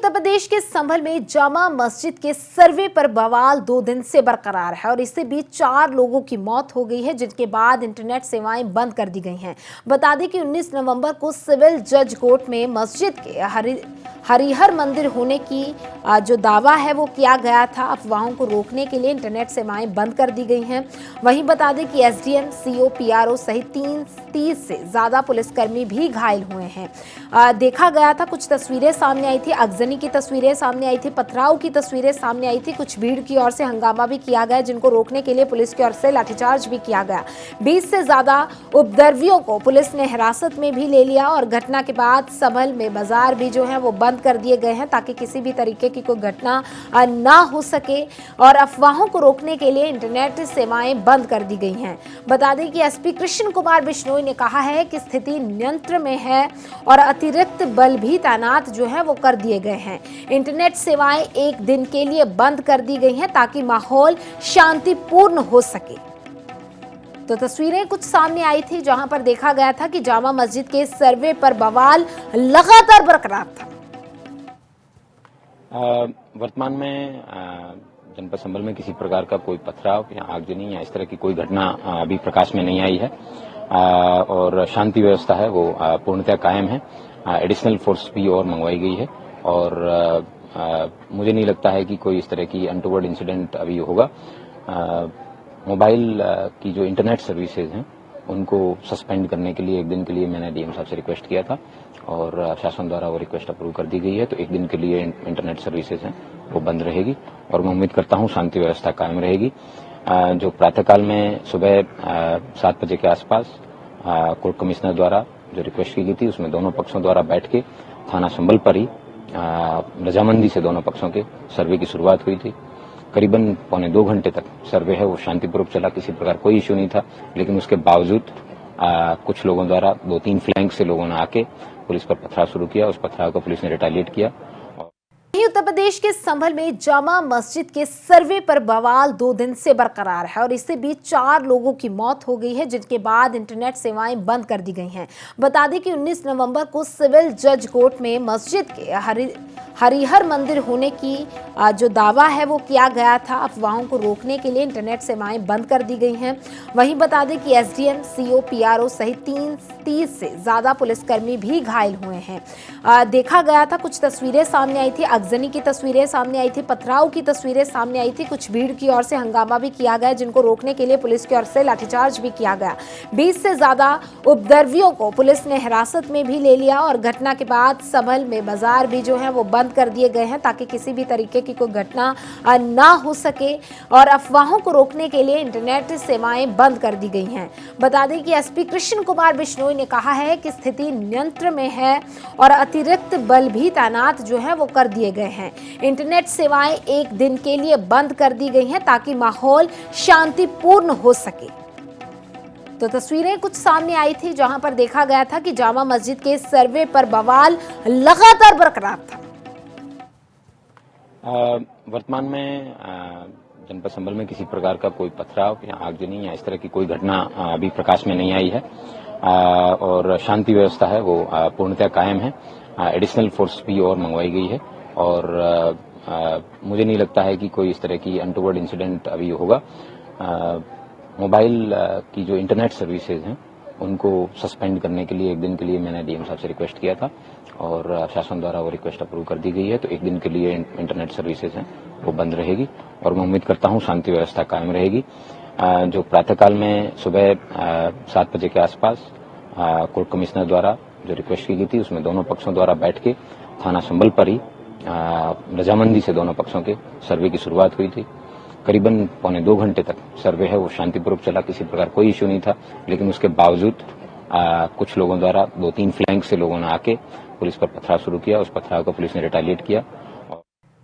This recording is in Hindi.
उत्तर प्रदेश के संभल में जामा मस्जिद के सर्वे पर बवाल 2 दिन से बरकरार है और इससे बीच 4 लोगों की मौत हो गई है, जिनके बाद इंटरनेट सेवाएं बंद कर दी गई हैं। बता दें कि 19 नवंबर को सिविल जज कोर्ट में मस्जिद के हरिहर मंदिर होने की जो दावा है वो किया गया था। अफवाहों को रोकने के लिए इंटरनेट सेवाएं बंद कर दी गई हैं। वहीं बता दें कि एसडीएम, सीओ, पीआरओ सहित 30 से ज्यादा पुलिसकर्मी भी घायल हुए हैं। देखा गया था, कुछ तस्वीरें सामने आई थी, अगजनी की तस्वीरें सामने आई थी, पथराव की तस्वीरें सामने आई थी। कुछ भीड़ की ओर से हंगामा भी किया गया, जिनको रोकने के लिए पुलिस की ओर से लाठीचार्ज भी किया गया। 20 से ज्यादा उपद्रवियों को पुलिस ने हिरासत में भी ले लिया और घटना के बाद संभल में बाजार भी जो है वो बंद कर दिए गए हैं, ताकि किसी भी तरीके की कोई घटना ना हो सके। और अफवाहों को रोकने के लिए इंटरनेट सेवाएं बंद कर दी गई हैं। बता दें कि एसपी कृष्ण कुमार बिश्नोई ने कहा है कि स्थिति नियंत्रण में है और अतिरिक्त बल भी तैनात जो है वो कर दिए गए हैं। इंटरनेट सेवाएं 1 दिन के लिए बंद कर दी गई हैं, ताकि माहौल शांतिपूर्ण हो सके। तो तस्वीरें कुछ सामने आई थी, जहां पर देखा गया था कि जामा मस्जिद के सर्वे पर बवाल लगातार बरकरार था। वर्तमान में जनपद संभल में किसी प्रकार का कोई पथराव या आगजनी या इस तरह की कोई घटना अभी प्रकाश में नहीं आई है और शांति व्यवस्था है वो पूर्णतः कायम है। एडिशनल फोर्स भी और मंगवाई गई है और मुझे नहीं लगता है कि कोई इस तरह की अनटोवर्ड इंसिडेंट अभी होगा। मोबाइल की जो इंटरनेट सर्विसेज हैं उनको सस्पेंड करने के लिए 1 दिन के लिए मैंने डीएम साहब से रिक्वेस्ट किया था और शासन द्वारा वो रिक्वेस्ट अप्रूव कर दी गई है। तो 1 दिन के लिए इंटरनेट सर्विसेज हैं वो बंद रहेगी और मैं उम्मीद करता हूँ शांति व्यवस्था कायम रहेगी। जो प्रातःकाल में सुबह 7 बजे के आसपास कोर्ट कमिश्नर द्वारा जो रिक्वेस्ट की गई थी, उसमें दोनों पक्षों द्वारा बैठ के थाना संभल पर ही रजामंदी से दोनों पक्षों के सर्वे की शुरुआत हुई थी। करीबन पौने 2 घंटे तक सर्वे है वो शांतिपूर्वक चला, किसी प्रकार कोई इश्यू नहीं था। लेकिन उसके बावजूद कुछ लोगों द्वारा 2-3 फ्लैंक से लोगों ने आके पुलिस पर पथराव शुरू किया। उस पथराव को पुलिस ने रिटेलिएट किया। उत्तर प्रदेश के संभल में जामा मस्जिद के सर्वे पर बवाल 2 दिन से बरकरार है और इससे बीच 4 लोगों की मौत हो गई है, जिनके बाद इंटरनेट सेवाएं बंद कर दी गई हैं। बता दें कि 19 नवंबर को सिविल जज कोर्ट में मस्जिद के हरिहर मंदिर होने की जो दावा है वो किया गया था। अफवाहों को रोकने के लिए इंटरनेट सेवाएं बंद कर दी गई हैं। वहीं बता दें कि एसडीएम, सीओ, पीआरओ सहित 30 से ज्यादा पुलिसकर्मी भी घायल हुए हैं। देखा गया था, कुछ तस्वीरें सामने आई थी, अगजनी की तस्वीरें सामने आई थी, पथराव की तस्वीरें सामने आई थी। कुछ भीड़ की ओर से हंगामा भी किया गया, जिनको रोकने के लिए पुलिस की ओर से लाठीचार्ज भी किया गया। 20 से ज्यादा उपद्रवियों को पुलिस ने हिरासत में भी ले लिया और घटना के बाद संभल में बाजार भी जो है वो बंद कर दिए गए हैं, ताकि किसी भी तरीके की कोई घटना ना हो सके। और अफवाहों को रोकने के लिए इंटरनेट सेवाएं बंद कर दी गई हैं। बता दें कि एसपी कृष्ण कुमार बिश्नोई ने कहा है कि स्थिति नियंत्रण में है और अतिरिक्त बल भी तैनात जो है वो कर दिए गए हैं। इंटरनेट सेवाएं 1 दिन के लिए बंद कर दी गई हैं, ताकि माहौल शांतिपूर्ण हो सके। तो तस्वीरें कुछ सामने आई थी, जहां पर देखा गया था कि जामा मस्जिद के सर्वे पर बवाल लगातार बरकरार था। वर्तमान में जनपद संभल में किसी प्रकार का कोई पथराव या आगजनी या इस तरह की कोई घटना अभी प्रकाश में नहीं आई है और शांति व्यवस्था है वो पूर्णतः कायम है। एडिशनल फोर्स भी और मंगवाई गई है और मुझे नहीं लगता है कि कोई इस तरह की अनटोवर्ड इंसिडेंट अभी होगा। मोबाइल की जो इंटरनेट सर्विसेज हैं उनको सस्पेंड करने के लिए 1 दिन के लिए मैंने डीएम साहब से रिक्वेस्ट किया था और शासन द्वारा वो रिक्वेस्ट अप्रूव कर दी गई है। तो 1 दिन के लिए इंटरनेट सर्विसेज हैं वो बंद रहेगी और मैं उम्मीद करता हूँ शांति व्यवस्था कायम रहेगी। जो प्रातःकाल में सुबह 7 बजे के आसपास कोर्ट कमिश्नर द्वारा जो रिक्वेस्ट की गई थी, उसमें दोनों पक्षों द्वारा बैठ के थाना संभल पर ही रजामंदी से दोनों पक्षों के सर्वे की शुरुआत हुई थी। करीबन पौने 2 घंटे तक सर्वे है वो शांतिपूर्वक चला, किसी प्रकार कोई इश्यू नहीं था। लेकिन उसके बावजूद कुछ लोगों द्वारा 2-3 फ्लैंक से लोगों ने आके पुलिस पर पथराव शुरू किया। उस पथराव को पुलिस ने रिटेलिएट किया।